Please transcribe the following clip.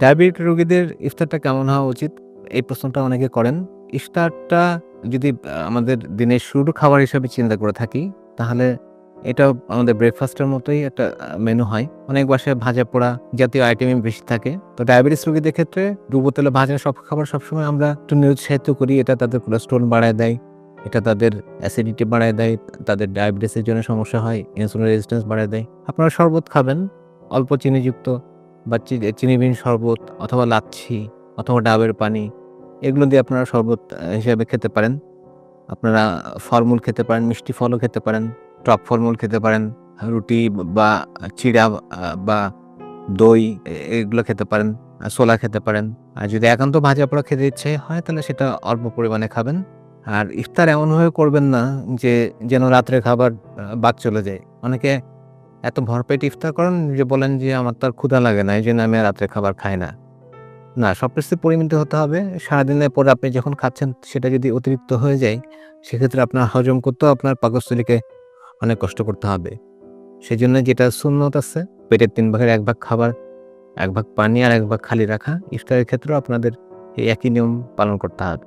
Diabetic রোগীদের ইফতারটা কেমন হওয়া উচিত? এই প্রশ্নটা অনেকে করেন। ইফতারটা যদি আমাদের দিনের শুরুর খাবার হিসেবে চিন্তা করে থাকি, তাহলে এটাও আমাদের ব্রেকফাস্টের মতোই একটা মেনু হয়। অনেক বাসায় ভাজা-পোড়া জাতীয় আইটেমই বেশি থাকে। তো ডায়াবেটিস রোগীদের ক্ষেত্রে ডুবো তেলে ভাজা সব খাবার সবসময় আমরা একটু নিরুৎসাহিত করি। এটা তাদের কোলেস্টেরল বাড়ায় দেয়। এটা তাদের অ্যাসিডিটি বাড়ায় দেয়। তাদের ডায়াবেটিসের জন্য সমস্যা হয়। ইনসুলিন রেজিস্ট্যান্স বাড়ায় দেয়। আপনারা শরবত খাবেন, অল্প চিনিযুক্ত বা চিনিবিহীন শরবত অথবা লাচ্ছি অথবা ডাবের পানি এগুলো দিয়ে আপনারা শরবত হিসেবে খেতে পারেন। আপনারা ফলমূল খেতে পারেন, মিষ্টি ফলও খেতে পারেন, টক ফলমূল খেতে পারেন, রুটি বা চিড়া বা দই এগুলো খেতে পারেন, ছোলা খেতে পারেন। আর যদি একান্ত ভাজা-পোড়া খেতে ইচ্ছে হয় তাহলে সেটা অল্প পরিমাণে খাবেন। আর ইফতার এমনভাবে করবেন না যে যেন রাত্রের খাবার বাদ চলে যায়। অনেকে এত ভরপেট ইফতার করেন যে বলেন যে, "আমার তো আর ক্ষুধা লাগে না। এইজন্য আমি আর রাত্রে খাবার খাই না।" না, সবকিছু পরিমিত হতে হবে। সারাদিনের পরে আপনি যখন খাচ্ছেন সেটা যদি অতিরিক্ত হয়ে যায়, সেক্ষেত্রে আপনার হজম করতেও আপনার পাকস্থলীকে অনেক কষ্ট করতে হবে। সেজন্য যেটা সুন্নত আছে, পেটের ৩ ভাগের ১ ভাগ খাবার, ১ ভাগ পানি আর ১ ভাগ খালি রাখা। ইফতারের ক্ষেত্রেও আপনাদের এই একই নিয়ম পালন করতে হবে।